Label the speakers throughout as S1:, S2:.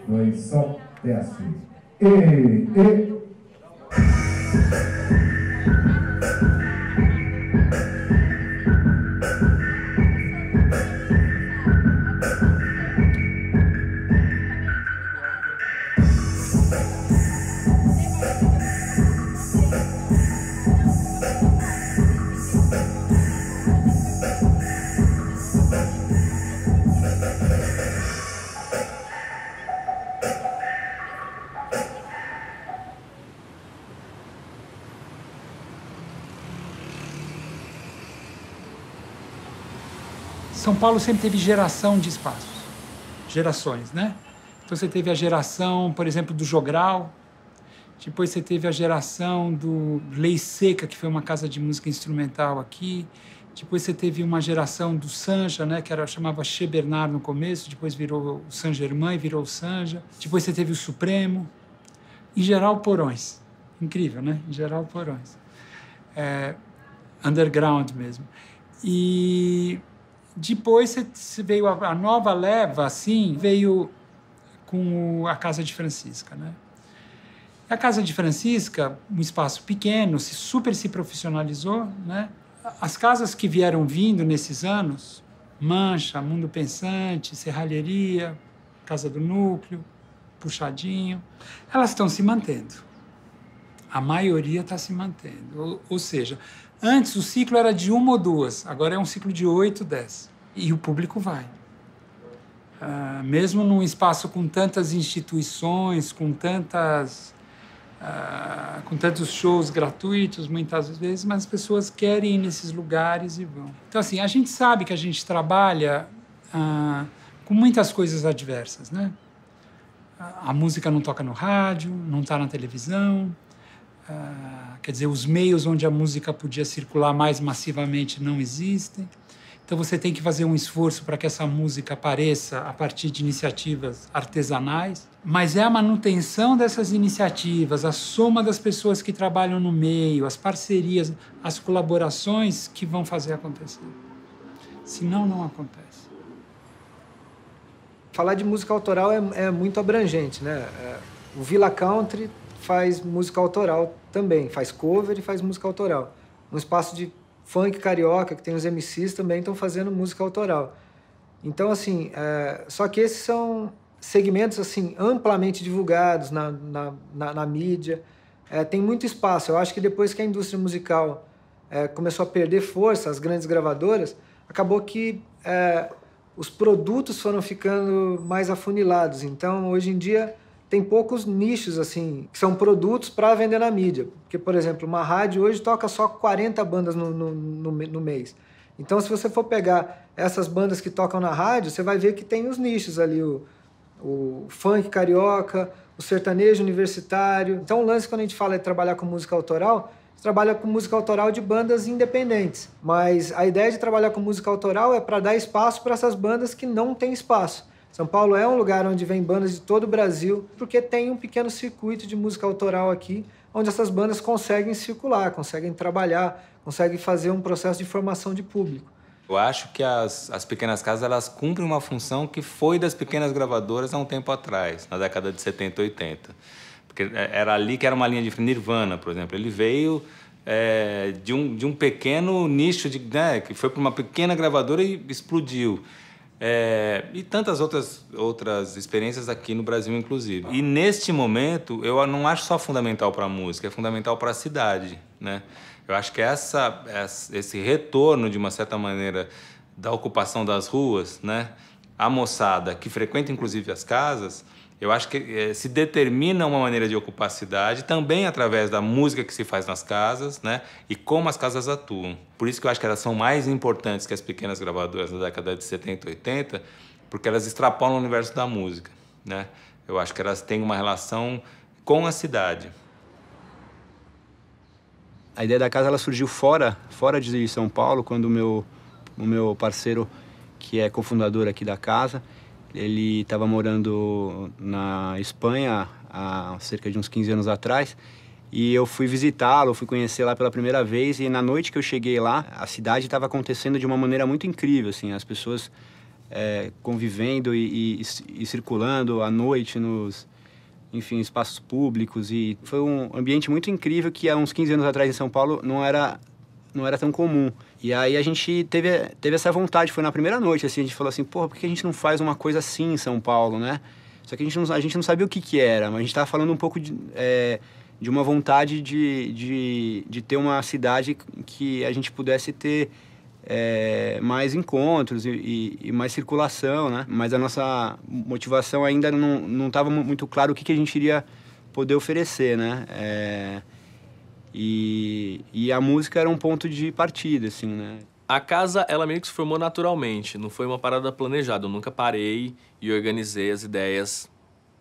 S1: Dois, sol, teste. E.
S2: São Paulo sempre teve geração de espaços, gerações, né? Então você teve a geração, por exemplo, do Jogral, depois você teve a geração do Lei Seca, que foi uma casa de música instrumental aqui, depois você teve uma geração do Sanja, né, que chamava Che Bernard no começo, depois virou o Saint Germain, virou o Sanja, depois você teve o Supremo, em geral porões, incrível, né? Em geral porões, underground mesmo. E depois veio a nova leva, assim, veio com a Casa de Francisca, né? A Casa de Francisca, um espaço pequeno, super se profissionalizou, né? As casas que vieram vindo nesses anos, Mancha, Mundo Pensante, Serralheria, Casa do Núcleo, Puxadinho, elas estão se mantendo. A maioria está se mantendo. Ou seja, antes o ciclo era de 1 ou 2, agora é um ciclo de 8, 10. E o público vai. Mesmo num espaço com tantas instituições, com tantos shows gratuitos, muitas vezes, mas as pessoas querem ir nesses lugares e vão. Então, assim, a gente sabe que a gente trabalha com muitas coisas adversas, né? A música não toca no rádio, não está na televisão, quer dizer, os meios onde a música podia circular mais massivamente não existem. Então você tem que fazer um esforço para que essa música apareça a partir de iniciativas artesanais, mas é a manutenção dessas iniciativas, a soma das pessoas que trabalham no meio, as parcerias, as colaborações que vão fazer acontecer. Senão, não acontece.
S3: Falar de música autoral é muito abrangente, né? O Villa Country faz música autoral também, faz cover e faz música autoral. Um espaço de funk carioca, que tem os MCs também estão fazendo música autoral. Então, assim, só que esses são segmentos, assim, amplamente divulgados na mídia. Tem muito espaço. Eu acho que depois que a indústria musical começou a perder força, as grandes gravadoras, acabou que os produtos foram ficando mais afunilados. Então, hoje em dia, tem poucos nichos, assim, que são produtos para vender na mídia. Porque, por exemplo, uma rádio hoje toca só 40 bandas no mês. Então, se você for pegar essas bandas que tocam na rádio, você vai ver que tem os nichos ali, o funk carioca, o sertanejo universitário. Então, o lance, quando a gente fala de trabalhar com música autoral, você trabalha com música autoral de bandas independentes. Mas a ideia de trabalhar com música autoral é para dar espaço para essas bandas que não têm espaço. São Paulo é um lugar onde vem bandas de todo o Brasil, porque tem um pequeno circuito de música autoral aqui, onde essas bandas conseguem circular, conseguem trabalhar, conseguem fazer um processo de formação de público.
S4: Eu acho que as pequenas casas elas cumprem uma função que foi das pequenas gravadoras há um tempo atrás, na década de 70 e 80. Porque era ali que era uma linha de Nirvana, por exemplo. Ele veio de um pequeno nicho, que foi para uma pequena gravadora e explodiu. E tantas outras experiências aqui no Brasil, inclusive. E neste momento, eu não acho só fundamental para a música, é fundamental para a cidade, né? Eu acho que esse retorno, de uma certa maneira, da ocupação das ruas, né? A moçada que frequenta, inclusive, as casas, eu acho que se determina uma maneira de ocupar a cidade também através da música que se faz nas casas, né? E como as casas atuam. Por isso que eu acho que elas são mais importantes que as pequenas gravadoras da década de 70 e 80, porque elas extrapolam o universo da música, né? Eu acho que elas têm uma relação com a cidade.
S5: A ideia da casa ela surgiu fora de São Paulo, quando o meu parceiro, que é cofundador aqui da casa, ele estava morando na Espanha há cerca de uns 15 anos atrás, e eu fui visitá-lo, fui conhecer lá pela primeira vez, e na noite que eu cheguei lá, a cidade estava acontecendo de uma maneira muito incrível, assim, as pessoas convivendo e circulando à noite nos, enfim, espaços públicos. E foi um ambiente muito incrível que há uns 15 anos atrás em São Paulo não era tão comum. E aí a gente teve essa vontade, foi na primeira noite, assim, a gente falou assim, porra, por que a gente não faz uma coisa assim em São Paulo, né? Só que a gente não sabia o que era, mas a gente estava falando um pouco de uma vontade de ter uma cidade que a gente pudesse ter mais encontros e mais circulação, né? Mas a nossa motivação ainda não estava muito claro o que a gente iria poder oferecer, né? E a música era um ponto de partida, assim, né?
S6: A casa, ela meio que se formou naturalmente, não foi uma parada planejada. Eu nunca parei e organizei as ideias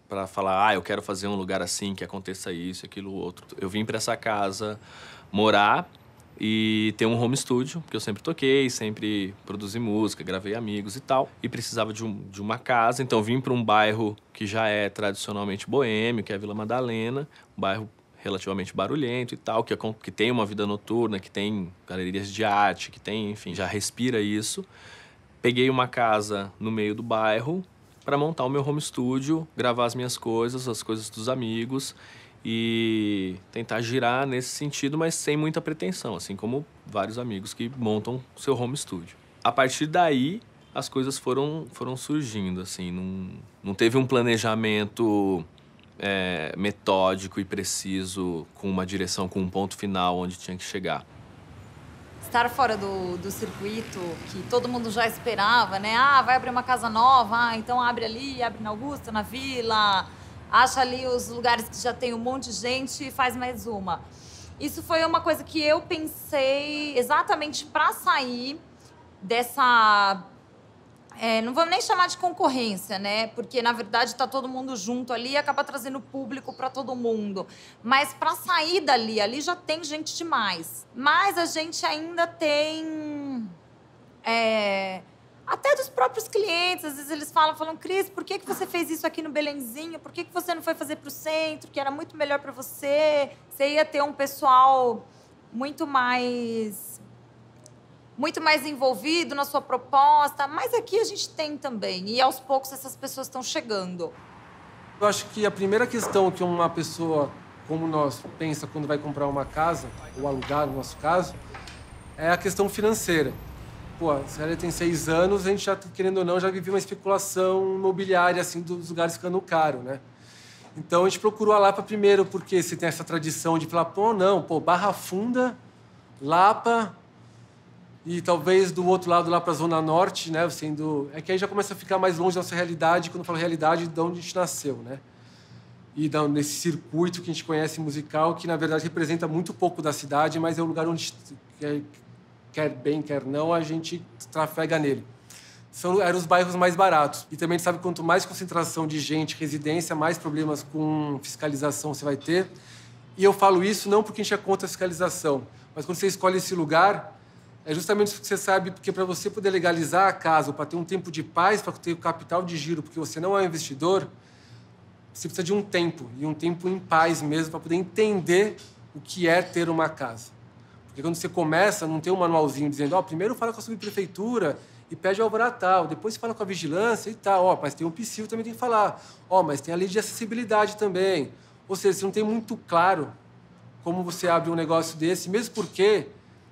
S6: para falar, eu quero fazer um lugar assim, que aconteça isso, aquilo, outro. Eu vim para essa casa morar e ter um home studio, porque eu sempre toquei, sempre produzi música, gravei amigos e tal. E precisava de uma casa, então vim para um bairro que já é tradicionalmente boêmio, que é a Vila Madalena, um bairro relativamente barulhento e tal, que tem uma vida noturna, que tem galerias de arte, que tem, enfim, já respira isso. Peguei uma casa no meio do bairro para montar o meu home studio, gravar as minhas coisas, as coisas dos amigos e tentar girar nesse sentido, mas sem muita pretensão, assim como vários amigos que montam seu home studio. A partir daí, as coisas foram surgindo, assim, não teve um planejamento metódico e preciso, com uma direção, com um ponto final onde tinha que chegar.
S7: Estar fora do circuito, que todo mundo já esperava, né? Vai abrir uma casa nova, então abre ali, abre na Augusta, na Vila, acha ali os lugares que já tem um monte de gente e faz mais uma. Isso foi uma coisa que eu pensei exatamente para sair dessa... não vamos nem chamar de concorrência, né? Porque, na verdade, está todo mundo junto ali e acaba trazendo público para todo mundo. Mas, para sair dali, ali já tem gente demais. Mas a gente ainda tem... até dos próprios clientes, às vezes eles falam, Cris, por que você fez isso aqui no Belenzinho? Por que você não foi fazer para o centro, que era muito melhor para você? Você ia ter um pessoal muito mais envolvido na sua proposta, mas aqui a gente tem também, e aos poucos essas pessoas estão chegando.
S8: Eu acho que a primeira questão que uma pessoa como nós pensa quando vai comprar uma casa, ou alugar no nosso caso, é a questão financeira. Pô, se ela tem 6 anos, a gente já, querendo ou não, já viveu uma especulação imobiliária, assim, dos lugares ficando caro, né? Então a gente procurou a Lapa primeiro, porque se tem essa tradição de falar, Barra Funda, Lapa... E talvez do outro lado, lá para a Zona Norte, né? É que aí já começa a ficar mais longe da nossa realidade, quando eu falo realidade, de onde a gente nasceu, né? E nesse circuito que a gente conhece musical, que na verdade representa muito pouco da cidade, mas é o lugar onde, quer bem, quer não, a gente trafega nele. Eram os bairros mais baratos. E também a gente sabe que quanto mais concentração de gente, residência, mais problemas com fiscalização você vai ter. E eu falo isso não porque a gente é contra a fiscalização, mas quando você escolhe esse lugar... É justamente isso que você sabe, porque para você poder legalizar a casa, para ter um tempo de paz, para ter o capital de giro, porque você não é um investidor, você precisa de um tempo, e um tempo em paz mesmo, para poder entender o que é ter uma casa. Porque quando você começa, não tem um manualzinho dizendo, primeiro fala com a subprefeitura e pede alvará tal, depois você fala com a vigilância e tal, mas tem um PSIL também tem que falar, mas tem a lei de acessibilidade também. Ou seja, você não tem muito claro como você abre um negócio desse, mesmo porque...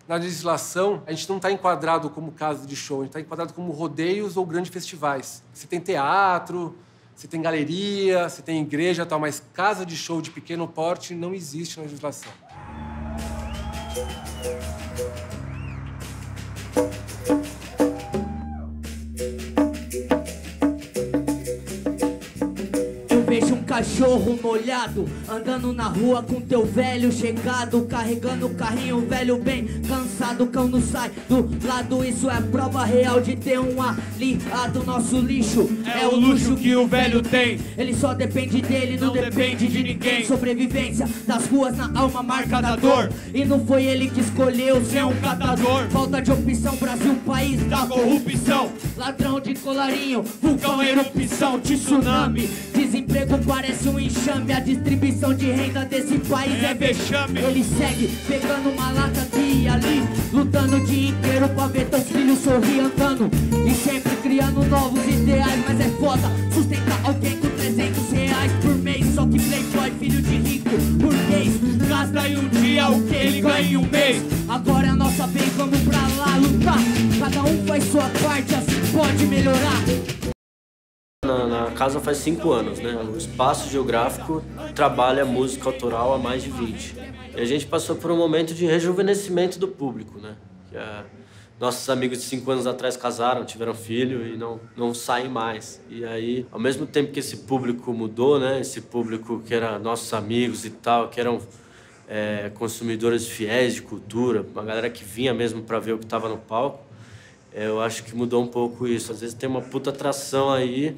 S8: Na legislação, a gente não está enquadrado como casa de show, a gente está enquadrado como rodeios ou grandes festivais. Você tem teatro, você tem galeria, você tem igreja e tal, mas casa de show de pequeno porte não existe na legislação.
S9: Vejo um cachorro molhado, andando na rua com teu velho chegado, carregando o carrinho velho bem cansado, o cão não sai do lado, isso é prova real de ter um aliado. Nosso lixo é o luxo que o velho tem, ele só depende dele, não depende de ninguém. Sobrevivência das ruas na alma, marca da dor, e não foi ele que escolheu ser um catador. Falta de opção, Brasil, país da corrupção, ladrão de colarinho, vulcão, erupção, tsunami, desemprego parece um enxame, a distribuição de renda desse país é vexame. Ele segue pegando uma lata aqui e ali, lutando o dia inteiro pra ver teus filhos sorrir andando, e sempre criou criando novos ideais, mas é foda sustentar alguém com 300 reais por mês. Só que playboy, filho de rico, burguês, gasta em um dia o que ele ganha em um mês. Agora é a nossa vez, vamos pra lá lutar. Cada um faz sua parte, assim pode melhorar.
S10: Na casa faz 5 anos, né? O Espaço Geográfico trabalha música autoral há mais de 20. E a gente passou por um momento de rejuvenescimento do público, né? Nossos amigos de 5 anos atrás casaram, tiveram filho e não saem mais. E aí, ao mesmo tempo que esse público mudou, né? Esse público que era nossos amigos e tal, que eram consumidores fiéis de cultura, uma galera que vinha mesmo para ver o que estava no palco, eu acho que mudou um pouco isso. Às vezes tem uma puta atração aí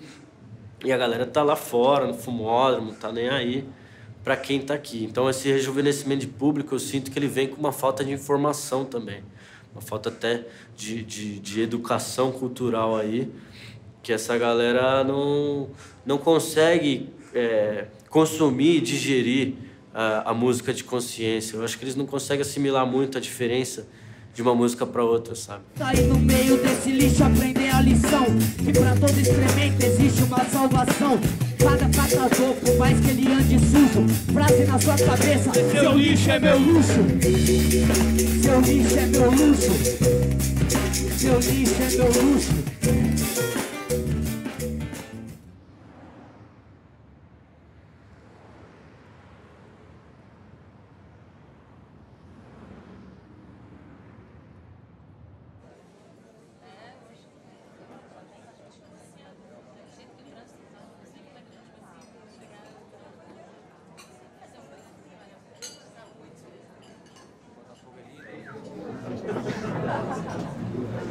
S10: e a galera tá lá fora, no fumódromo, não tá nem aí para quem tá aqui. Então esse rejuvenescimento de público, eu sinto que ele vem com uma falta de informação também. Uma falta até de educação cultural aí, que essa galera não consegue consumir e digerir a música de consciência. Eu acho que eles não conseguem assimilar muito a diferença de uma música pra outra, sabe?
S9: Sair no meio desse lixo, aprender a lição, que pra todo excremento existe uma salvação. Cada catador, por mais que ele ande sujo, frase na sua cabeça: seu lixo é meu luxo. Seu lixo é meu luxo. Seu lixo é meu luxo.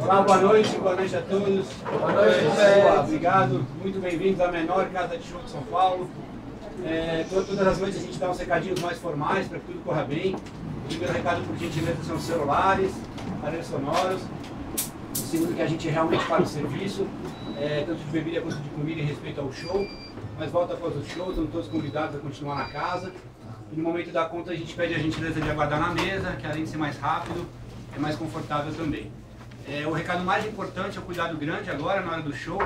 S11: Olá, boa noite a todos. Boa noite, obrigado. Muito bem-vindos à menor casa de show de São Paulo. Todas as noites a gente dá uns recadinhos mais formais para que tudo corra bem. O primeiro recado, por gentileza, são celulares, aparelhos sonoros. O segundo, que a gente realmente para o serviço, tanto de bebida quanto de comida em respeito ao show. Mas volta após o show, estão todos convidados a continuar na casa. E no momento da conta a gente pede a gentileza de aguardar na mesa, que além de ser mais rápido, é mais confortável também. O recado mais importante é o cuidado grande agora, na hora do show,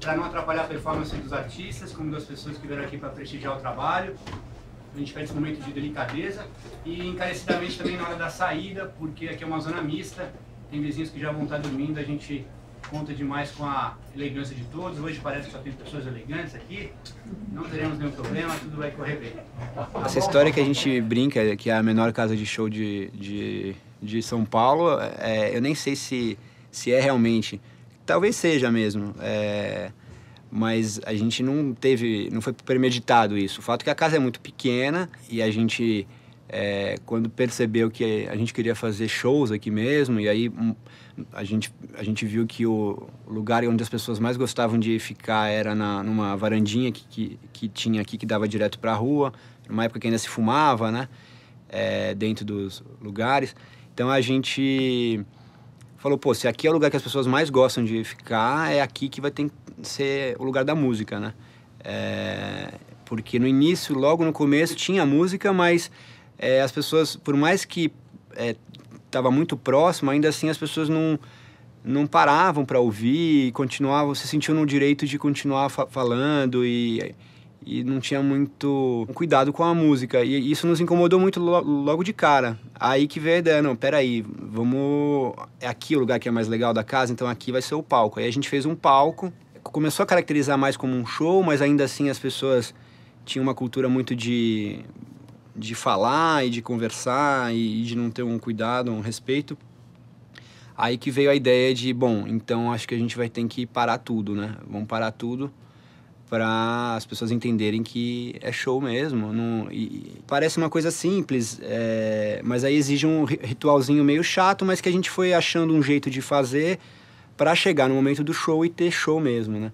S11: para não atrapalhar a performance dos artistas, como das pessoas que vieram aqui para prestigiar o trabalho. A gente pede esse momento de delicadeza e encarecidamente também na hora da saída, porque aqui é uma zona mista, tem vizinhos que já vão estar dormindo, a gente conta demais com a elegância de todos. Hoje parece que só tem pessoas elegantes aqui, não teremos nenhum problema, tudo vai correr bem.
S5: Essa história que a gente brinca, que é a menor casa de show de São Paulo, eu nem sei se é realmente, talvez seja mesmo, mas a gente não foi premeditado isso. O fato é que a casa é muito pequena e a gente, quando percebeu que a gente queria fazer shows aqui mesmo, e aí a gente viu que o lugar onde as pessoas mais gostavam de ficar era numa varandinha que tinha aqui, que dava direto para a rua, numa época que ainda se fumava, né, dentro dos lugares. Então a gente falou, pô, se aqui é o lugar que as pessoas mais gostam de ficar, é aqui que vai ter que ser o lugar da música, né? Porque no início, logo no começo, tinha música, mas as pessoas, por mais que estava muito próximo, ainda assim as pessoas não paravam para ouvir, continuavam, se sentiam no direito de continuar falando e não tinha muito cuidado com a música. E isso nos incomodou muito logo de cara. Aí que veio a ideia, não, peraí, é aqui o lugar que é mais legal da casa, então aqui vai ser o palco. Aí a gente fez um palco, começou a caracterizar mais como um show, mas ainda assim as pessoas tinham uma cultura muito de falar e de conversar e de não ter um cuidado, um respeito. Aí que veio a ideia de, bom, então acho que a gente vai ter que parar tudo, né? Vamos parar tudo para as pessoas entenderem que é show mesmo. Parece uma coisa simples, mas aí exige um ritualzinho meio chato, mas que a gente foi achando um jeito de fazer para chegar no momento do show e ter show mesmo, né?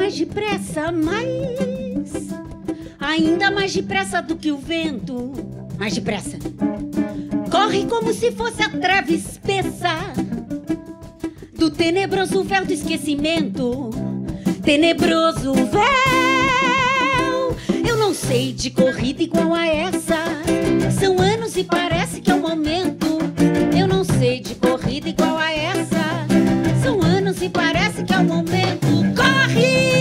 S12: mais depressa, ainda mais depressa do que o vento. Mais depressa. Corre como se fosse a trave espessa do tenebroso véu do esquecimento. Tenebroso véu. Eu não sei de corrida igual a essa. São anos e parece que é o momento. Eu não sei de corrida igual a essa. São anos e parece que é o momento. Corre!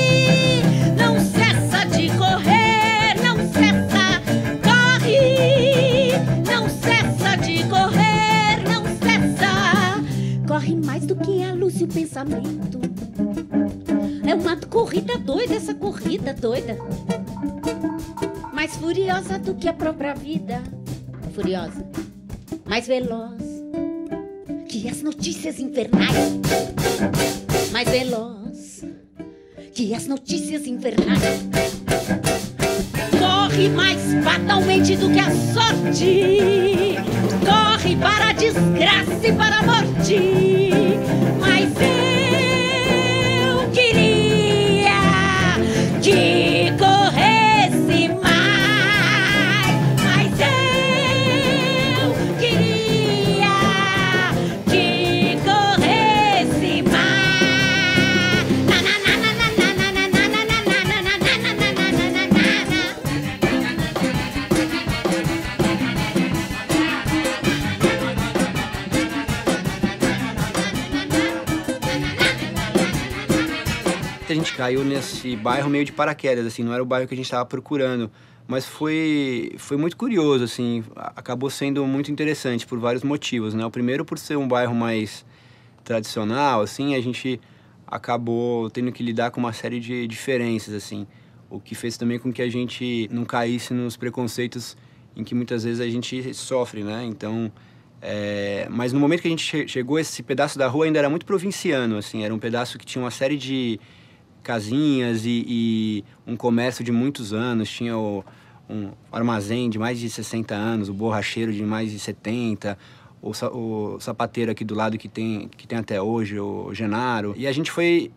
S12: Não cessa de correr, não cessa. Corre! Não cessa de correr, não cessa. Corre mais do que a luz e o pensamento. É uma corrida doida, essa corrida doida. Mais furiosa do que a própria vida. Furiosa, mais veloz que as notícias infernais. Mais veloz que as notícias infernais. Corre mais fatalmente do que a sorte. Corre para a desgraça e para a morte. Mas eu queria que corresse mais. Mas eu queria que corresse mais.
S5: A gente caiu nesse bairro meio de paraquedas, assim, não era o bairro que a gente estava procurando, mas foi muito curioso, assim, acabou sendo muito interessante por vários motivos, né? O primeiro, por ser um bairro mais tradicional, assim, a gente acabou tendo que lidar com uma série de diferenças, assim, o que fez também com que a gente não caísse nos preconceitos em que muitas vezes a gente sofre, né? Então, mas no momento que a gente chegou, esse pedaço da rua ainda era muito provinciano, assim, era um pedaço que tinha uma série de casinhas e um comércio de muitos anos, tinha um armazém de mais de 60 anos, o borracheiro de mais de 70, o sapateiro aqui do lado que tem até hoje, o Genaro. E a gente foi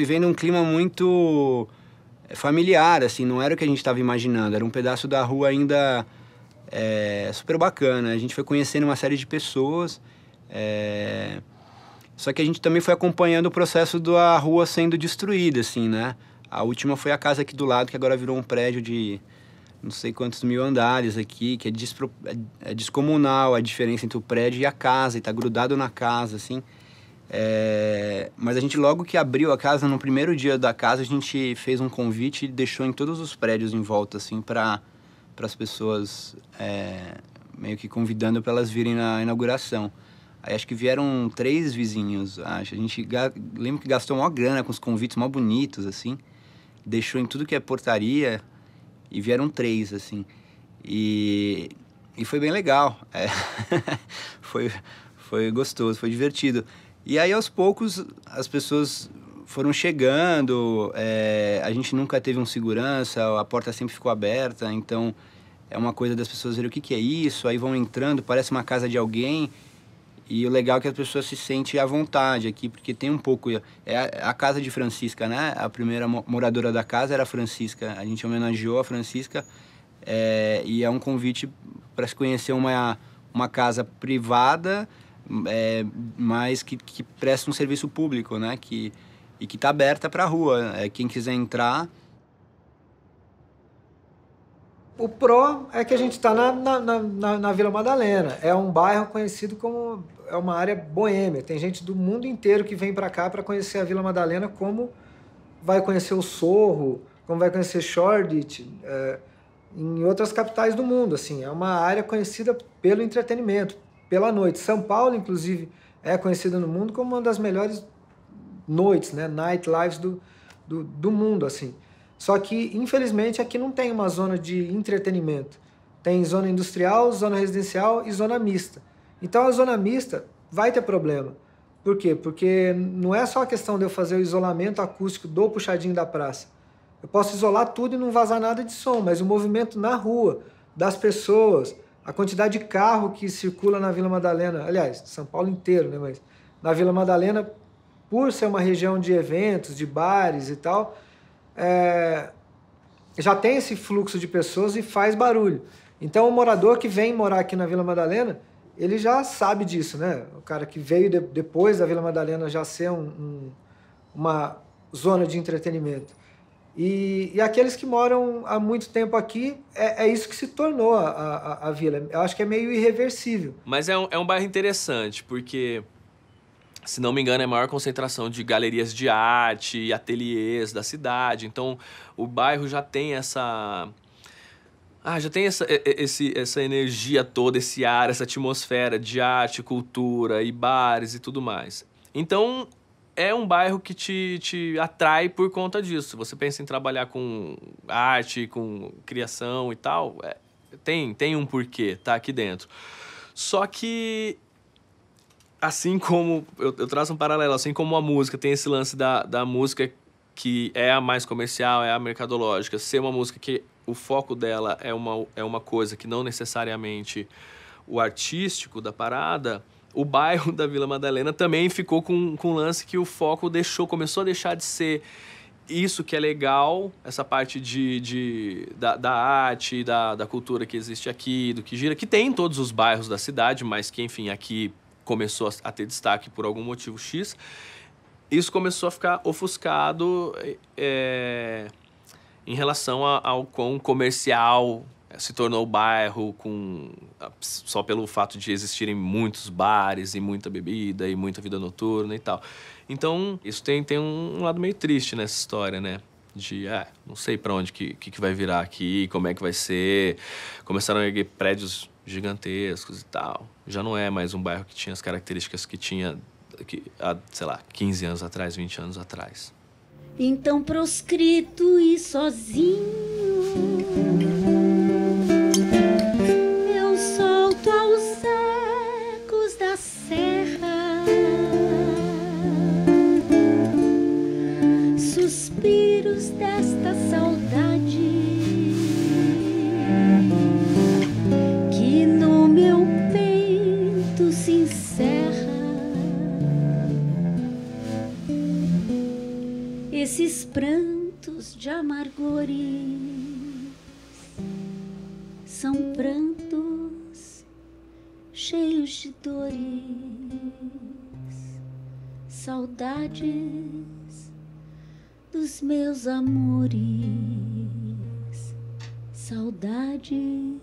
S5: vendo um clima muito familiar, assim, não era o que a gente estava imaginando, era um pedaço da rua ainda super bacana. A gente foi conhecendo uma série de pessoas, só que a gente também foi acompanhando o processo da rua sendo destruída, assim, né? A última foi a casa aqui do lado, que agora virou um prédio de não sei quantos mil andares aqui, que é descomunal a diferença entre o prédio e a casa, e tá grudado na casa, assim. Mas a gente, logo que abriu a casa, no primeiro dia da casa, a gente fez um convite e deixou em todos os prédios em volta, assim, para as pessoas, meio que convidando para elas virem na inauguração. Aí acho que vieram 3 vizinhos, acho. A gente lembro que gastou maior grana com os convites mó bonitos, assim. Deixou em tudo que é portaria e vieram 3, assim. E foi bem legal. Foi gostoso, foi divertido. E aí, aos poucos, as pessoas foram chegando. A gente nunca teve um segurança, a porta sempre ficou aberta. Então, é uma coisa das pessoas verem o que é isso. Aí vão entrando, parece uma casa de alguém. E o legal é que as pessoas se sentem à vontade aqui, porque tem um pouco... É a casa de Francisca, né? A primeira moradora da casa era a Francisca. A gente homenageou a Francisca e é um convite para se conhecer uma casa privada, mas que presta um serviço público, né? E que está aberta para a rua. Quem quiser entrar...
S3: O pró é que a gente está na Vila Madalena. É um bairro conhecido como... É uma área boêmia. Tem gente do mundo inteiro que vem para cá para conhecer a Vila Madalena, como vai conhecer o Sorro, como vai conhecer Shoreditch, em outras capitais do mundo. Assim, é uma área conhecida pelo entretenimento, pela noite. São Paulo, inclusive, é conhecida no mundo como uma das melhores noites, né? Night lives do mundo, assim. Só que, infelizmente, aqui não tem uma zona de entretenimento. Tem zona industrial, zona residencial e zona mista. Então, a zona mista vai ter problema. Por quê? Porque não é só a questão de eu fazer o isolamento acústico do puxadinho da praça. Eu posso isolar tudo e não vazar nada de som, mas o movimento na rua, das pessoas, a quantidade de carro que circula na Vila Madalena, aliás, São Paulo inteiro, né? Mas na Vila Madalena, por ser uma região de eventos, de bares e tal, já tem esse fluxo de pessoas e faz barulho. Então, o morador que vem morar aqui na Vila Madalena, ele já sabe disso, né? O cara que veio depois da Vila Madalena já ser uma zona de entretenimento. E aqueles que moram há muito tempo aqui, é isso que se tornou a vila. Eu acho que é meio irreversível.
S6: Mas é um bairro interessante, porque, se não me engano, é a maior concentração de galerias de arte e ateliês da cidade. Então, o bairro já tem essa energia toda, esse ar, essa atmosfera de arte, cultura e bares e tudo mais. Então, é um bairro que te atrai por conta disso. Se você pensa em trabalhar com arte, com criação e tal, tem um porquê, tá aqui dentro. Só que, assim como... Eu traço um paralelo, assim como a música tem esse lance da música que é a mais comercial, é a mercadológica, ser uma música que o foco dela é uma coisa que não necessariamente o artístico da parada, o bairro da Vila Madalena também ficou com um lance que o foco começou a deixar de ser isso que é legal, essa parte da arte, da cultura que existe aqui, do que gira, que tem em todos os bairros da cidade, mas que, enfim, aqui começou a ter destaque por algum motivo X. Isso começou a ficar ofuscado em relação ao quão comercial se tornou o bairro, só pelo fato de existirem muitos bares e muita bebida e muita vida noturna e tal. Então, isso tem um lado meio triste nessa história, né? De, não sei pra onde que vai virar aqui, como é que vai ser. Começaram a erguer prédios gigantescos e tal. Já não é mais um bairro que tinha as características que tinha há, sei lá, 15 anos atrás, 20 anos atrás.
S12: Então, proscrito e sozinho, eu solto aos ecos da serra, suspiros desta saudade que no meu peito se encerra. Esses prantos de amargores são prantos cheios de dores, saudades dos meus amores, saudade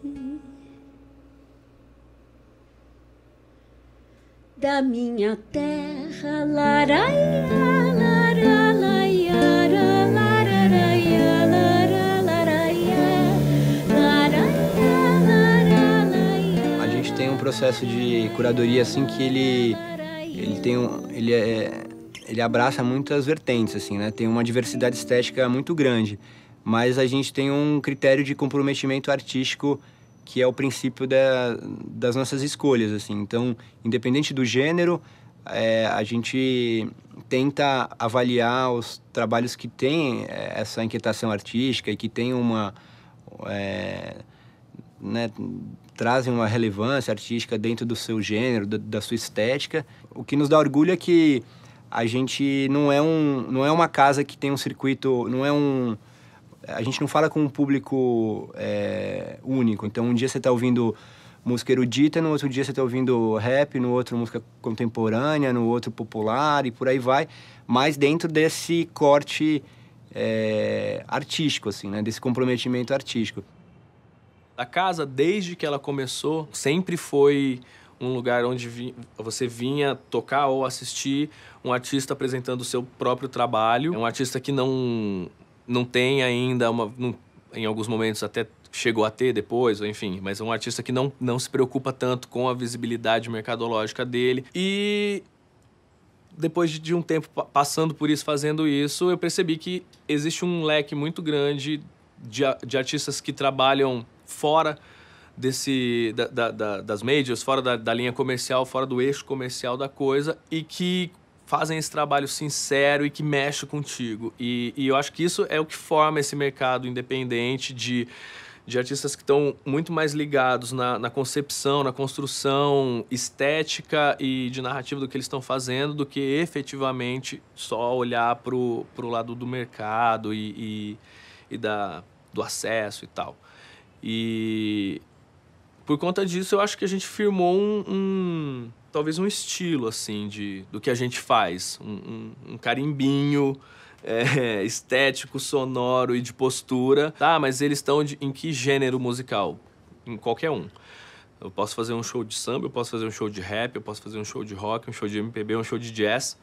S12: da minha terra, laraia, lara, laiara, lararaia, lara, laraia, laraia, lara, laia.
S5: A gente tem um processo de curadoria assim que ele abraça muitas vertentes assim, né? Tem uma diversidade estética muito grande, mas a gente tem um critério de comprometimento artístico que é o princípio das nossas escolhas, assim. Então, independente do gênero, a gente tenta avaliar os trabalhos que têm essa inquietação artística e que têm trazem uma relevância artística dentro do seu gênero, da sua estética. O que nos dá orgulho é que a gente não é uma casa que tem um circuito, a gente não fala com um público único. Então, um dia você está ouvindo música erudita, no outro dia você está ouvindo rap, no outro música contemporânea, no outro popular e por aí vai. Mas dentro desse corte artístico, assim, né? Desse comprometimento artístico.
S6: A casa, desde que ela começou, sempre foi um lugar onde você vinha tocar ou assistir um artista apresentando o seu próprio trabalho. É um artista que não tem ainda em alguns momentos até chegou a ter depois, enfim, mas é um artista que não se preocupa tanto com a visibilidade mercadológica dele. E depois de um tempo passando por isso, fazendo isso, eu percebi que existe um leque muito grande de artistas que trabalham fora das majors, fora da linha comercial, fora do eixo comercial da coisa, e que fazem esse trabalho sincero e que mexe contigo. E eu acho que isso é o que forma esse mercado independente de de artistas que estão muito mais ligados na concepção, na construção estética e de narrativa do que eles estão fazendo, do que efetivamente só olhar para o lado do mercado e do acesso e tal. E por conta disso, eu acho que a gente firmou talvez um estilo assim do que a gente faz, um carimbinho estético, sonoro e de postura. Tá, mas eles estão em que gênero musical? Em qualquer um. Eu posso fazer um show de samba, eu posso fazer um show de rap, eu posso fazer um show de rock, um show de MPB, um show de jazz,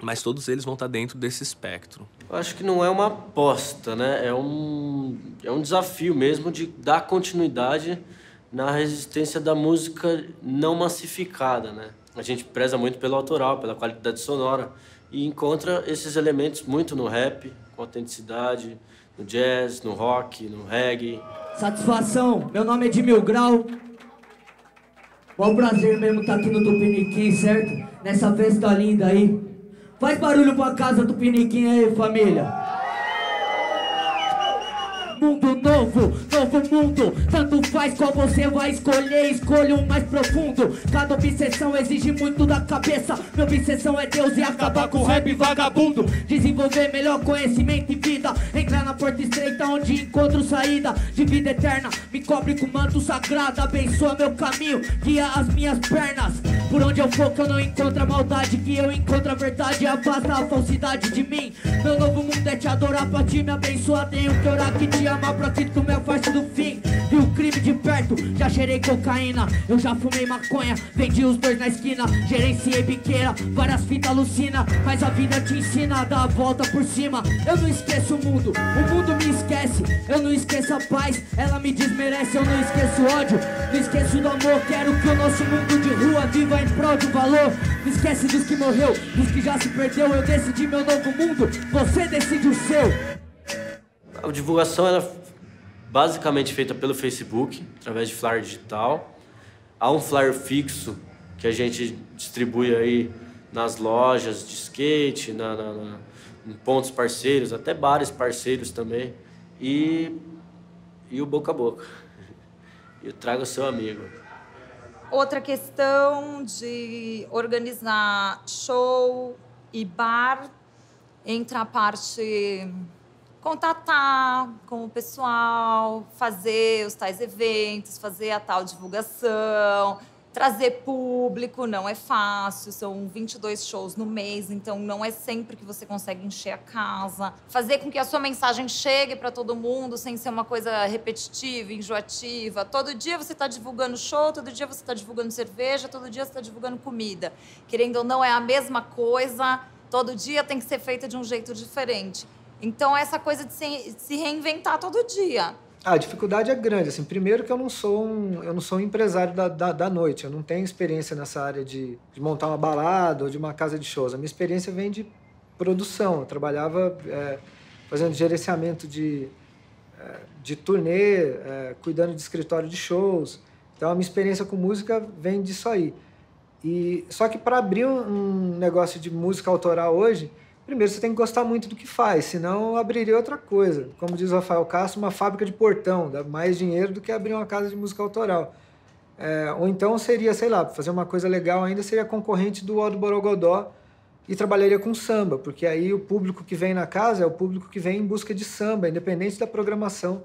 S6: mas todos eles vão estar dentro desse espectro.
S10: Eu acho que não é uma aposta, né? É um desafio mesmo de dar continuidade na resistência da música não massificada, né? A gente preza muito pelo autoral, pela qualidade sonora, e encontra esses elementos muito no rap, com autenticidade, no jazz, no rock, no reggae.
S9: Satisfação, meu nome é de Mil Grau. Qual prazer mesmo estar aqui no Tupiniquim, certo? Nessa festa linda aí. Faz barulho pra casa Tupiniquim aí, família. Mundo novo, novo mundo. Tanto faz qual você vai escolher. Escolha o mais profundo. Cada obsessão exige muito da cabeça. Minha obsessão é Deus e acabar com o rap vagabundo. Desenvolver melhor conhecimento e vida. Entrar na porta estreita onde encontro saída de vida eterna. Me cobre com manto sagrado. Abençoa meu caminho, guia as minhas pernas. Por onde eu for que eu não encontro a maldade, que eu encontro a verdade, afasta a falsidade de mim. Meu novo mundo é te adorar, pra ti me abençoar. Tenho que orar que te amar, pra que tu me afaste do fim. Vi o crime de perto, já cheirei cocaína. Eu já fumei maconha, vendi os dois na esquina. Gerenciei biqueira, várias fitas alucina. Mas a vida te ensina a dar a volta por cima. Eu não esqueço o mundo me esquece. Eu não esqueço a paz, ela me desmerece. Eu não esqueço o ódio, não esqueço do amor. Quero que o nosso mundo de rua viva em prol de valor. Não esquece dos que morreu, dos que já se perdeu. Eu decidi meu novo mundo, você decide o seu.
S10: A divulgação era basicamente feita pelo Facebook, através de flyer digital. Há um flyer fixo que a gente distribui aí nas lojas de skate, em pontos parceiros, até bares parceiros também. E o boca a boca. E traga o seu amigo.
S7: Outra questão de organizar show e bar, entra a parte contatar com o pessoal, fazer os tais eventos, fazer a tal divulgação, trazer público, não é fácil, são 22 shows no mês, então não é sempre que você consegue encher a casa. Fazer com que a sua mensagem chegue para todo mundo sem ser uma coisa repetitiva, enjoativa. Todo dia você está divulgando show, todo dia você está divulgando cerveja, todo dia você está divulgando comida. Querendo ou não, é a mesma coisa, todo dia tem que ser feita de um jeito diferente. Então, essa coisa de se reinventar todo dia.
S3: A dificuldade é grande. Assim, primeiro que eu não sou um empresário da noite. Eu não tenho experiência nessa área de montar uma balada ou de uma casa de shows. A minha experiência vem de produção. Eu trabalhava fazendo gerenciamento de turnê, cuidando de escritório de shows. Então, a minha experiência com música vem disso aí. Só que para abrir um negócio de música autoral hoje, primeiro, você tem que gostar muito do que faz, senão abriria outra coisa. Como diz o Rafael Castro, uma fábrica de portão, dá mais dinheiro do que abrir uma casa de música autoral. Ou então seria, sei lá, fazer uma coisa legal ainda, seria concorrente do Aldo Borogodó e trabalharia com samba, porque aí o público que vem na casa é o público que vem em busca de samba, independente da programação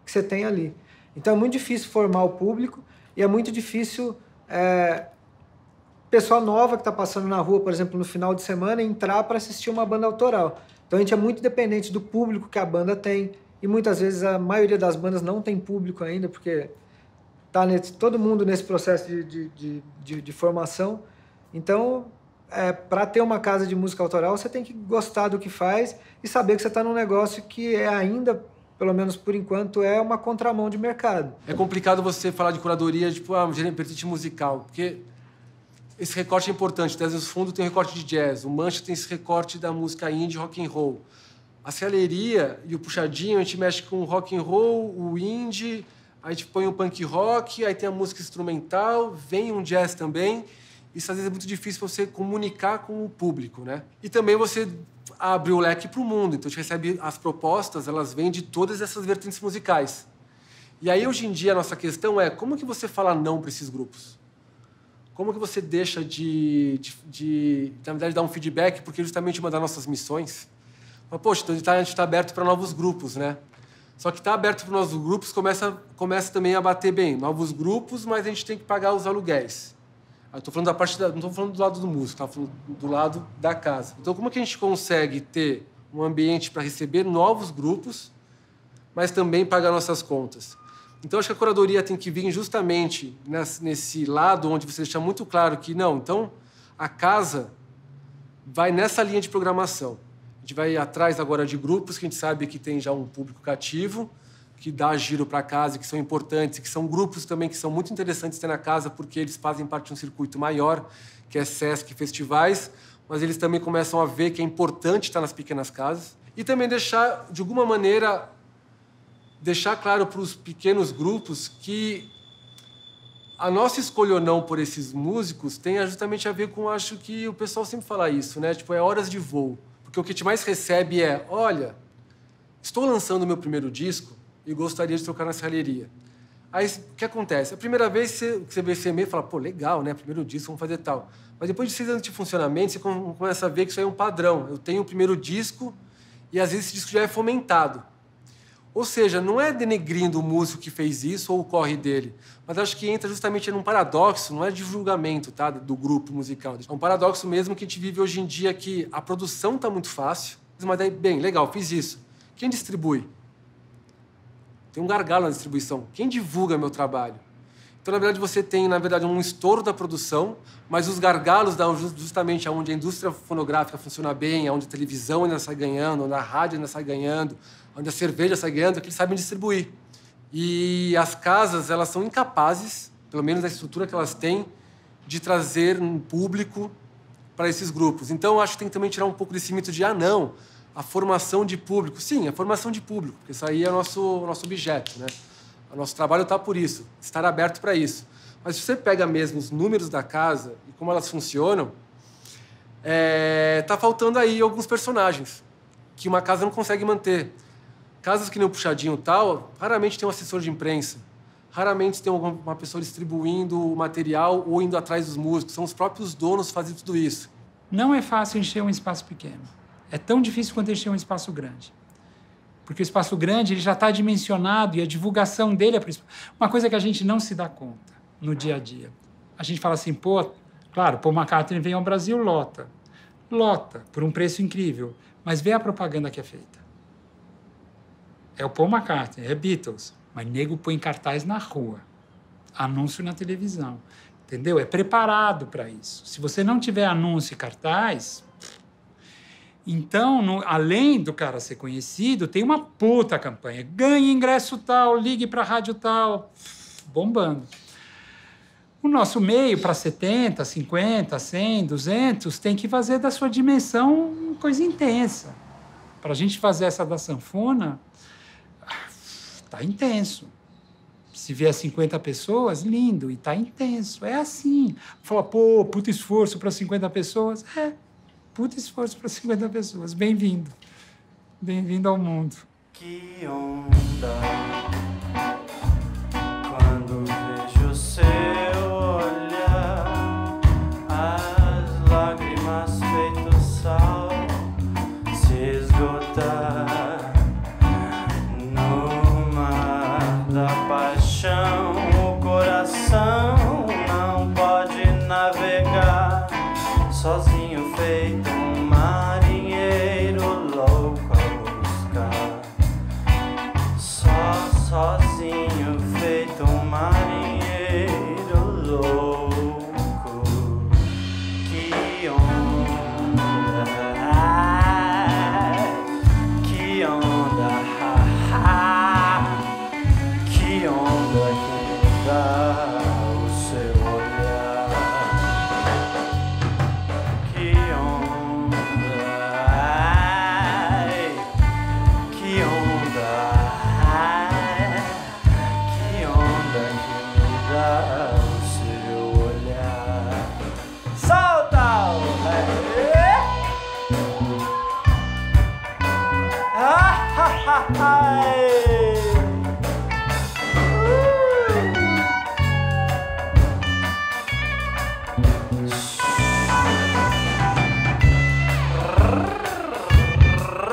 S3: que você tem ali. Então é muito difícil formar o público e é muito difícil pessoa nova que está passando na rua, por exemplo, no final de semana, entrar para assistir uma banda autoral. Então a gente é muito dependente do público que a banda tem e muitas vezes a maioria das bandas não tem público ainda, porque tá todo mundo nesse processo de formação. Então, para ter uma casa de música autoral, você tem que gostar do que faz e saber que você está num negócio que ainda, pelo menos por enquanto, é uma contramão de mercado.
S8: É complicado você falar de curadoria, tipo, um vertente musical, porque esse recorte é importante. Às vezes o fundo tem um recorte de jazz, o Mancha tem esse recorte da música indie, rock and roll. A Celeria e o Puxadinho, a gente mexe com o rock and roll, o indie, aí a gente põe o punk rock, aí tem a música instrumental, vem um jazz também. Isso às vezes é muito difícil você comunicar com o público, né? E também você abre o leque para o mundo. Então a gente recebe as propostas, elas vêm de todas essas vertentes musicais. E aí, hoje em dia, a nossa questão é como que você fala não para esses grupos? Como que você deixa na verdade, dar um feedback, porque justamente uma das nossas missões... Poxa, então a gente está aberto para novos grupos, né? Só que está aberto para novos grupos começa também a bater bem. Novos grupos, mas a gente tem que pagar os aluguéis. Eu estou falando não estou falando do lado do músico, estou falando do lado da casa. Então, como é que a gente consegue ter um ambiente para receber novos grupos, mas também pagar nossas contas? Então, acho que a curadoria tem que vir justamente nesse lado onde você deixa muito claro que, não, então, a casa vai nessa linha de programação. A gente vai atrás agora de grupos que a gente sabe que tem já um público cativo, que dá giro para a casa, que são importantes, que são grupos também que são muito interessantes ter na casa, porque eles fazem parte de um circuito maior, que é Sesc Festivais, mas eles também começam a ver que é importante estar nas pequenas casas. E também deixar, de alguma maneira, deixar claro para os pequenos grupos que a nossa escolha ou não por esses músicos tem justamente a ver com, acho que o pessoal sempre fala isso, né? Tipo, é horas de voo. Porque o que a gente mais recebe é, olha, estou lançando o meu primeiro disco e gostaria de tocar na serralheria. Aí, o que acontece? A primeira vez que você vê esse e-mail, fala, pô, legal, né? Primeiro disco, vamos fazer tal. Mas depois de 6 anos de funcionamento, você começa a ver que isso aí é um padrão. Eu tenho o primeiro disco e, às vezes, esse disco já é fomentado. Ou seja, não é denegrindo o músico que fez isso ou o corre dele, mas acho que entra justamente num paradoxo, não é de julgamento, tá, do grupo musical. É um paradoxo mesmo que a gente vive hoje em dia, que a produção está muito fácil, mas daí, bem, legal, fiz isso. Quem distribui? Tem um gargalo na distribuição. Quem divulga meu trabalho? Então, na verdade, você tem, um estouro da produção, mas os gargalos dão justamente aonde a indústria fonográfica funciona bem, aonde a televisão ainda sai ganhando, onde a rádio ainda sai ganhando, onde a cerveja sai ganhando, é que eles sabem distribuir. E as casas, elas são incapazes, pelo menos na estrutura que elas têm, de trazer um público para esses grupos. Então, eu acho que tem que também tirar um pouco desse mito de, não, a formação de público. Sim, a formação de público, porque isso aí é o nosso objeto, né? O nosso trabalho está por isso, estar aberto para isso. Mas se você pega mesmo os números da casa e como elas funcionam, tá faltando aí alguns personagens que uma casa não consegue manter. Casas que nem o Puxadinho tal, raramente tem um assessor de imprensa, raramente tem uma pessoa distribuindo o material ou indo atrás dos músicos. São os próprios donos fazendo tudo isso.
S2: Não é fácil encher um espaço pequeno. É tão difícil quanto encher um espaço grande. Porque o espaço grande ele já está dimensionado e a divulgação dele é principal. Uma coisa que a gente não se dá conta no dia a dia. A gente fala assim, claro, Paul McCartney vem ao Brasil, lota. Lota, por um preço incrível. Mas vê a propaganda que é feita. É o Paul McCartney, é Beatles. Mas nego põe cartaz na rua. Anúncio na televisão. Entendeu? É preparado para isso. Se você não tiver anúncio e cartaz... Então, além do cara ser conhecido, tem uma puta campanha. Ganhe ingresso tal, ligue para a rádio tal. Bombando. O nosso meio, para 70, 50, 100, 200, tem que fazer da sua dimensão uma coisa intensa. Para a gente fazer essa da sanfona, tá intenso. Se vier 50 pessoas, lindo, e tá intenso. É assim. Fala, puta esforço para 50 pessoas. Puta esforço para 50 pessoas. Bem-vindo. Bem-vindo ao mundo.
S13: Que onda quando vejo seu olhar, as lágrimas feito sal se esgotar no mar da paixão. O coração não pode navegar sozinho, feito um marinheiro louco a buscar. Sozinho, feito um marinheiro louco. Que onda, que onda, que onda que me dá o seu olhar.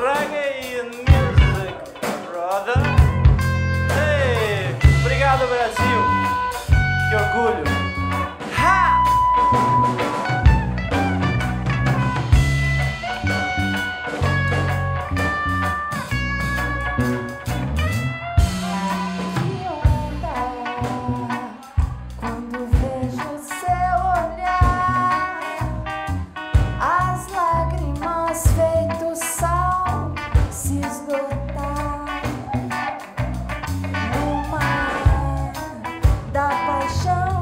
S13: Reggae music, brother. Hey, obrigado, Brasil. Que orgulho. Ha!
S14: Quando vejo seu olhar, as lágrimas feito sal se esgotar no mar da paixão.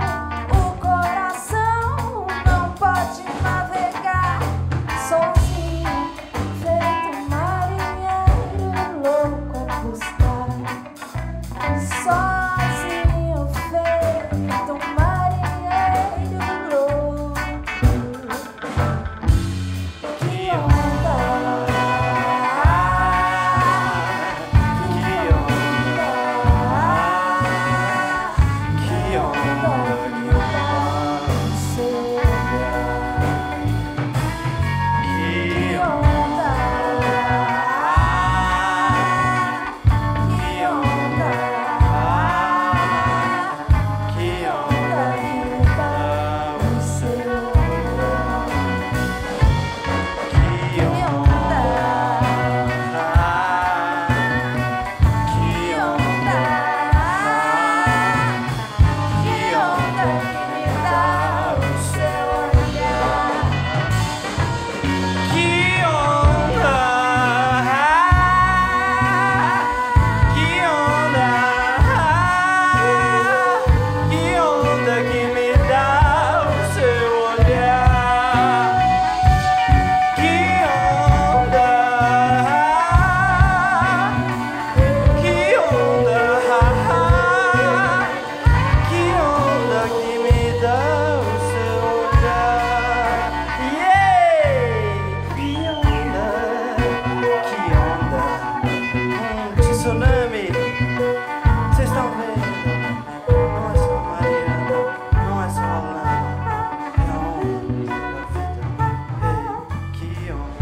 S14: O coração não pode navegar sozinho, feito marinheiro louco a custar. Sozinho, feito marinheiro louco. Que onda, que onda, que onda que dá o seu olhar. Que onda, que onda. Que onda que dá o seu olhar. Que onda, que onda, que onda que me dá o seu olhar.
S13: Que onda, que onda, que onda que me dá o seu olhar. Que onda, que onda que me dá o seu olhar. Yeah! Que onda, tsunami. Vocês estão vendo? Não é só Mariana, não é só lama, é a onda da vida. Ei, que onda,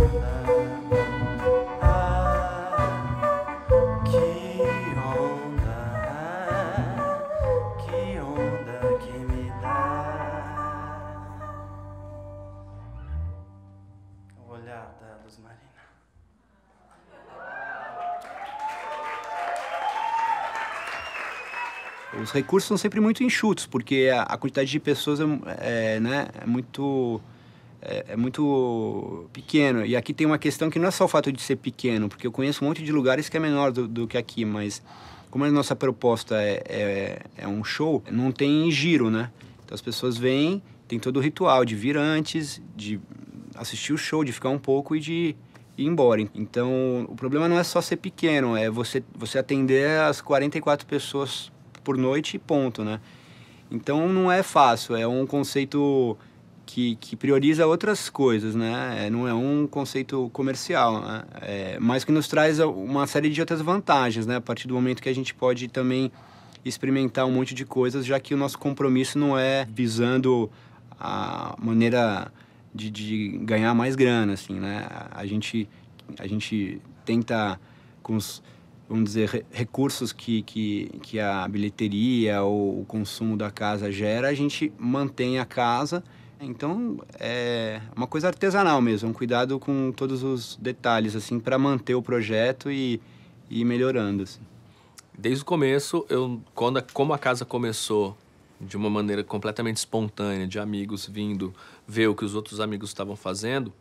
S13: que onda que me dá o olhar da Luz Marina.
S5: Os recursos são sempre muito enxutos, porque a quantidade de pessoas né, é muito pequeno. E aqui tem uma questão que não é só o fato de ser pequeno, porque eu conheço um monte de lugares que é menor do que aqui, mas como a nossa proposta é um show, não tem giro, né? Então as pessoas vêm, tem todo o ritual de vir antes, de assistir o show, de ficar um pouco e de ir embora. Então o problema não é só ser pequeno, é você atender as 44 pessoas por noite e ponto, né? Então não é fácil, é um conceito que prioriza outras coisas, né? Não é um conceito comercial, né? Mas que nos traz uma série de outras vantagens, né? A partir do momento que a gente pode também experimentar um monte de coisas, já que o nosso compromisso não é visando a maneira de ganhar mais grana, assim, né? A gente tenta, com os, vamos dizer, recursos que a bilheteria ou o consumo da casa gera, a gente mantém a casa. Então, é uma coisa artesanal mesmo, um cuidado com todos os detalhes, assim, para manter o projeto e ir melhorando, assim.
S6: Desde o começo, como a casa começou de uma maneira completamente espontânea, de amigos vindo ver o que os outros amigos estavam fazendo,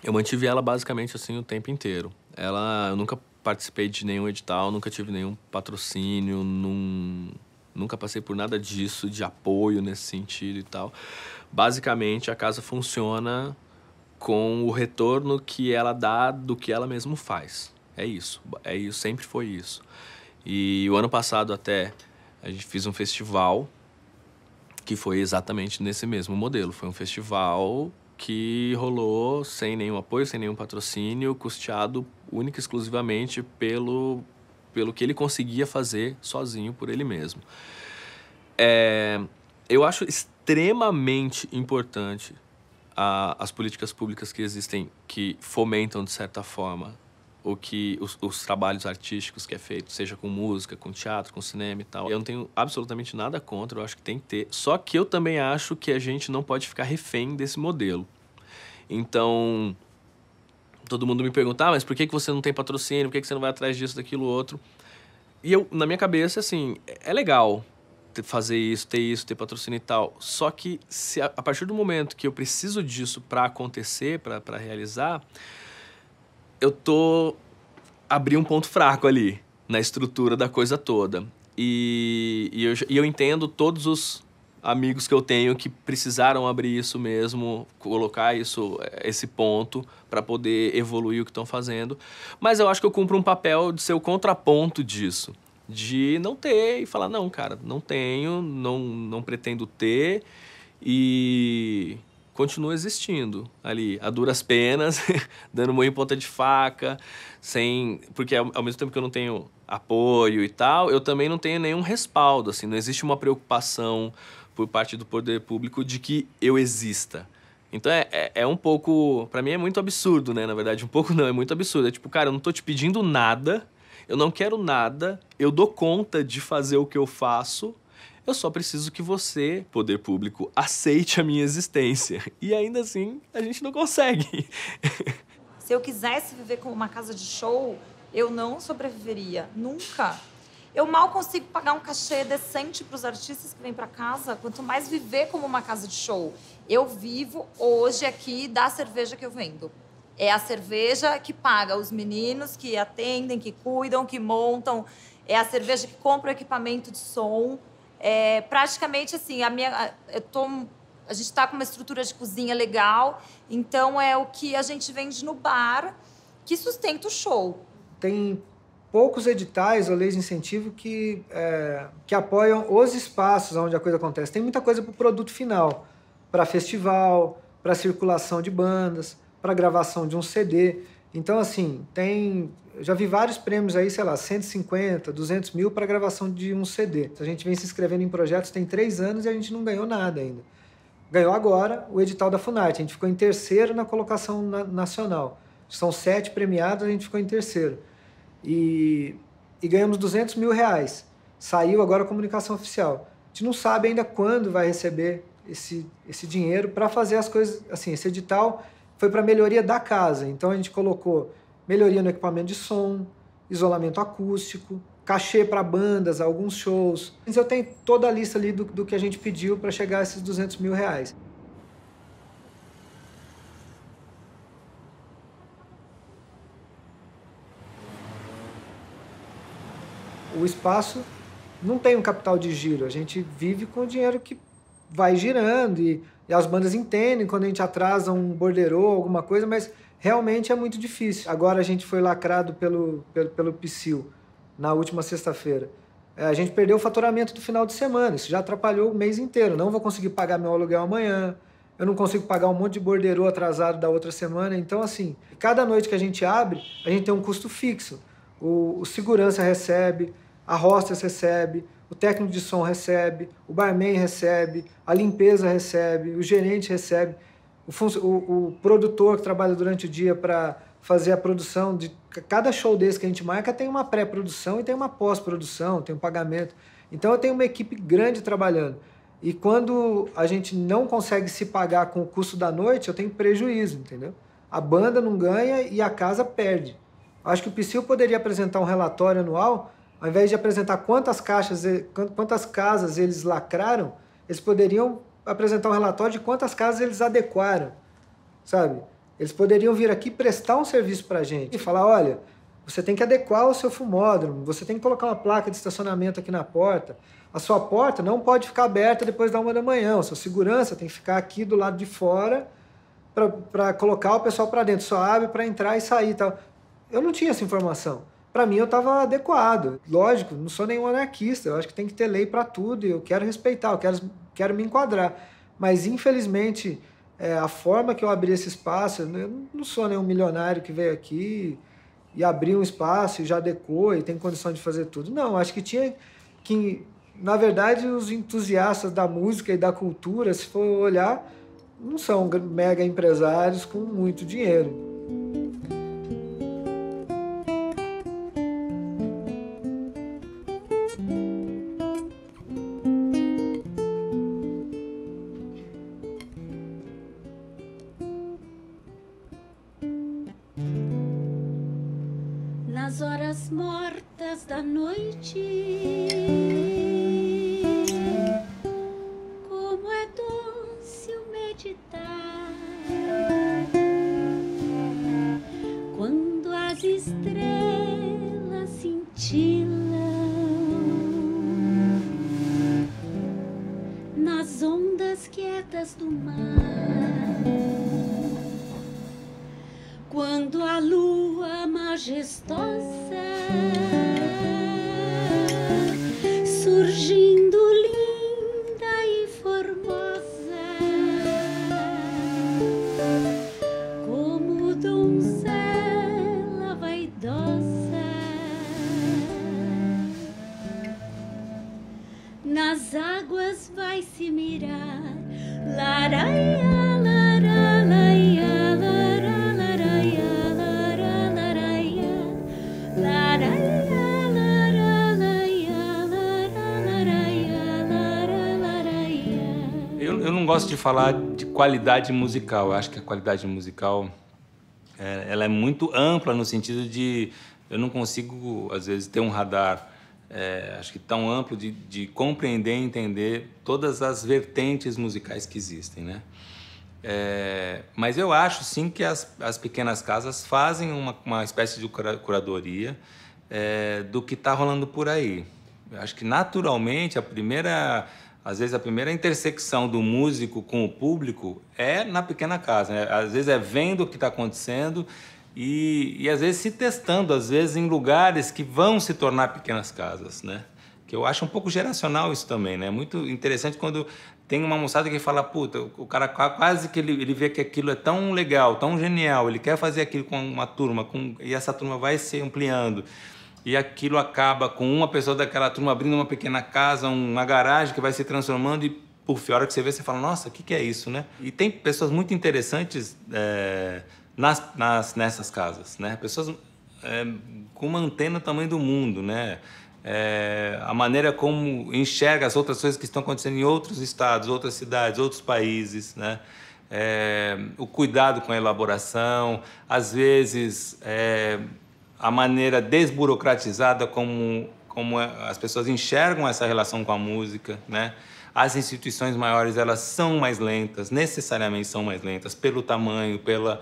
S6: eu mantive ela basicamente assim o tempo inteiro. Eu nunca participei de nenhum edital, nunca tive nenhum patrocínio, nunca passei por nada disso, de apoio nesse sentido e tal. Basicamente, a casa funciona com o retorno que ela dá do que ela mesma faz. É isso, sempre foi isso. E o ano passado até, a gente fez um festival que foi exatamente nesse mesmo modelo. Foi um festival que rolou sem nenhum apoio, sem nenhum patrocínio, custeado única e exclusivamente pelo que ele conseguia fazer sozinho por ele mesmo. Eu acho extremamente importante as políticas públicas que existem, que fomentam, de certa forma, os trabalhos artísticos que é feito, seja com música, com teatro, com cinema e tal. Eu não tenho absolutamente nada contra, eu acho que tem que ter. Só que eu também acho que a gente não pode ficar refém desse modelo. Então, todo mundo me pergunta, mas por que você não tem patrocínio? Por que você não vai atrás disso, daquilo, outro? E eu, na minha cabeça, assim, é legal fazer isso, ter patrocínio e tal. Só que a partir do momento que eu preciso disso para acontecer, para realizar, eu abri um ponto fraco ali na estrutura da coisa toda. E eu entendo todos os amigos que eu tenho que precisaram abrir isso mesmo, colocar esse ponto para poder evoluir o que estão fazendo. Mas eu acho que eu cumpro um papel de ser o contraponto disso. De não ter e falar, não, cara, não tenho, não pretendo ter e continua existindo ali, a duras penas, dando murro em ponta de faca, porque ao mesmo tempo que eu não tenho apoio e tal, eu também não tenho nenhum respaldo, assim, não existe uma preocupação por parte do poder público de que eu exista. Então é um pouco, pra mim é muito absurdo, né, na verdade, um pouco não, é muito absurdo, é tipo, cara, eu não tô te pedindo nada, eu não quero nada, eu dou conta de fazer o que eu faço, eu só preciso que você, poder público, aceite a minha existência. E ainda assim, a gente não consegue.
S7: Se eu quisesse viver como uma casa de show, eu não sobreviveria, nunca. Eu mal consigo pagar um cachê decente para os artistas que vêm para casa, quanto mais viver como uma casa de show. Eu vivo hoje aqui da cerveja que eu vendo. É a cerveja que paga os meninos que atendem, que cuidam, que montam. É a cerveja que compra o equipamento de som. É, praticamente assim, a gente está com uma estrutura de cozinha legal, então é o que a gente vende no bar que sustenta o show.
S3: Tem poucos editais ou leis de incentivo que apoiam os espaços onde a coisa acontece. Tem muita coisa para o produto final, para festival, para circulação de bandas, para gravação de um CD. Então, assim, eu já vi vários prêmios aí, sei lá, 150, 200 mil para gravação de um CD. A gente vem se inscrevendo em projetos tem 3 anos e a gente não ganhou nada ainda. Ganhou agora o edital da Funarte. A gente ficou em terceiro na colocação nacional. São 7 premiados, a gente ficou em terceiro. E ganhamos 200 mil reais. Saiu agora a comunicação oficial. A gente não sabe ainda quando vai receber esse dinheiro para fazer as coisas. Assim, esse edital foi para melhoria da casa. Então a gente colocou melhoria no equipamento de som, isolamento acústico, cachê para bandas, alguns shows. Eu tenho toda a lista ali do que a gente pediu para chegar a esses 200 mil reais. O espaço não tem um capital de giro, a gente vive com o dinheiro que vai girando e as bandas entendem quando a gente atrasa um borderô, alguma coisa, mas realmente é muito difícil. Agora a gente foi lacrado pelo Psyll na última sexta-feira. A gente perdeu o faturamento do final de semana, isso já atrapalhou o mês inteiro. Não vou conseguir pagar meu aluguel amanhã, eu não consigo pagar um monte de borderô atrasado da outra semana. Então, assim, cada noite que a gente abre, a gente tem um custo fixo. O segurança recebe, a hostess recebe, o técnico de som recebe, o barman recebe, a limpeza recebe, o gerente recebe, o produtor que trabalha durante o dia para fazer a produção de cada show desse que a gente marca tem uma pré-produção e tem uma pós-produção, tem um pagamento. Então eu tenho uma equipe grande trabalhando. E quando a gente não consegue se pagar com o custo da noite, eu tenho prejuízo, entendeu? A banda não ganha e a casa perde. Acho que o Psyll poderia apresentar um relatório anual. Ao invés de apresentar quantas casas eles lacraram, eles poderiam apresentar um relatório de quantas casas eles adequaram, sabe? Eles poderiam vir aqui prestar um serviço para a gente e falar, olha, você tem que adequar o seu fumódromo, você tem que colocar uma placa de estacionamento aqui na porta, a sua porta não pode ficar aberta depois da 1 da manhã, o seu segurança tem que ficar aqui do lado de fora para colocar o pessoal para dentro, só abre para entrar e sair e tal. Eu não tinha essa informação. Para mim, eu estava adequado. Lógico, não sou nenhum anarquista. Eu acho que tem que ter lei para tudo e eu quero respeitar, eu quero me enquadrar. Mas, infelizmente, a forma que eu abri esse espaço, eu não sou nenhum milionário que veio aqui e abriu um espaço e já adequou e tem condição de fazer tudo. Não, acho que tinha que Na verdade, os entusiastas da música e da cultura, se for olhar, não são mega empresários com muito dinheiro.
S12: Nas horas mortas da noite, como é doce o meditar, quando as estrelas cintilam nas ondas quietas do mar, quando a lua majestosa surgindo linda e formosa, como donzela vaidosa, nas águas vai se mirar, laraia, lara, laia, lara.
S4: Eu não gosto de falar de qualidade musical. Eu acho que a qualidade musical ela é muito ampla no sentido de eu não consigo, às vezes, ter um radar acho que tão amplo de compreender e entender todas as vertentes musicais que existem, né? Mas eu acho, sim, que as pequenas casas fazem uma espécie de curadoria do que está rolando por aí. Eu acho que, naturalmente, às vezes, a primeira intersecção do músico com o público é na pequena casa, né? Às vezes é vendo o que está acontecendo e, às vezes, se testando, às vezes, em lugares que vão se tornar pequenas casas, né? Que eu acho um pouco geracional isso também, né? Muito interessante quando tem uma moçada que fala, puta, o cara quase que ele vê que aquilo é tão legal, tão genial, ele quer fazer aquilo com uma turma, e essa turma vai se ampliando. E aquilo acaba com uma pessoa daquela turma abrindo uma pequena casa, uma garagem que vai se transformando e, por a hora que você vê, você fala, nossa, o que é isso, né? E tem pessoas muito interessantes nessas casas, né? Pessoas com uma antena do tamanho do mundo, né? A maneira como enxerga as outras coisas que estão acontecendo em outros estados, outras cidades, outros países, né? O cuidado com a elaboração, às vezes a maneira desburocratizada como as pessoas enxergam essa relação com a música, né? As instituições maiores, elas são mais lentas, necessariamente são mais lentas, pelo tamanho, pela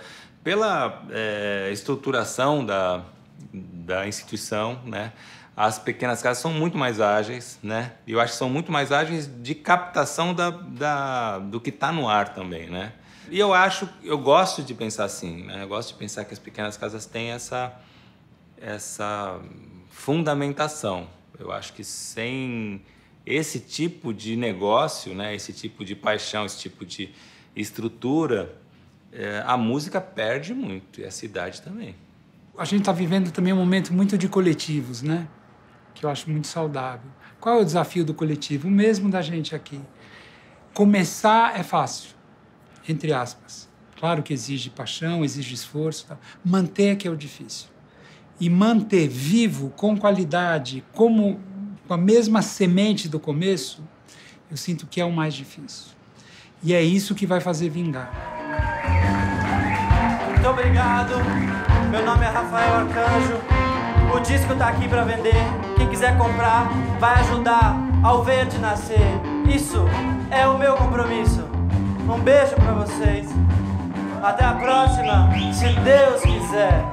S4: estruturação da instituição, né? As pequenas casas são muito mais ágeis, né? E eu acho que são muito mais ágeis de captação do que está no ar também, né? E eu gosto de pensar assim, né? Eu gosto de pensar que as pequenas casas têm essa fundamentação. Eu acho que sem esse tipo de negócio, né? Esse tipo de paixão, esse tipo de estrutura, a música perde muito, e a cidade também.
S2: A gente está vivendo também um momento muito de coletivos, né? Que eu acho muito saudável. Qual é o desafio do coletivo? O mesmo da gente aqui. Começar é fácil, entre aspas. Claro que exige paixão, exige esforço. Tal. Manter é que é o difícil. E manter vivo, com qualidade, com a mesma semente do começo, eu sinto que é o mais difícil. E é isso que vai fazer vingar.
S13: Muito obrigado. Meu nome é Rafael Arcanjo. O disco tá aqui pra vender. Quem quiser comprar, vai ajudar ao verde nascer. Isso é o meu compromisso. Um beijo pra vocês. Até a próxima, se Deus quiser.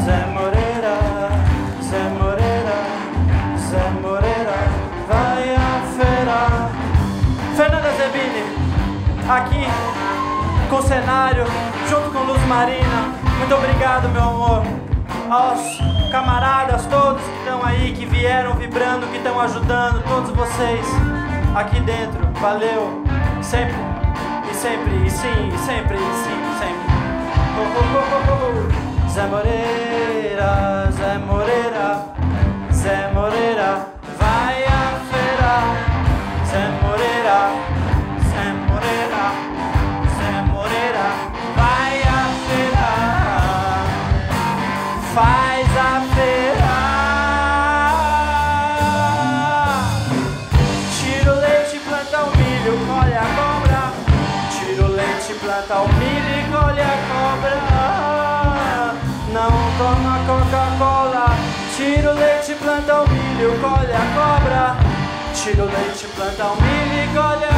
S13: Zé Moreira, Zé Moreira, Zé Moreira, vai à feira. Fernanda Zebini, aqui com o cenário, junto com Luz Marina. Muito obrigado, meu amor. Aos camaradas todos que estão aí, que vieram vibrando, que estão ajudando, todos vocês aqui dentro. Valeu. Sempre, e sempre, e sim, e sempre, e sim, sempre. Zé Moreira, Zé Moreira, Zé Moreira. faz aferrar. Tira o leite, planta o milho, colhe a cobra. Tira o leite, planta o milho e colhe a cobra. Não toma Coca-Cola. Tira o leite, planta o milho, colhe a cobra. Tira o leite, planta o milho e colhe a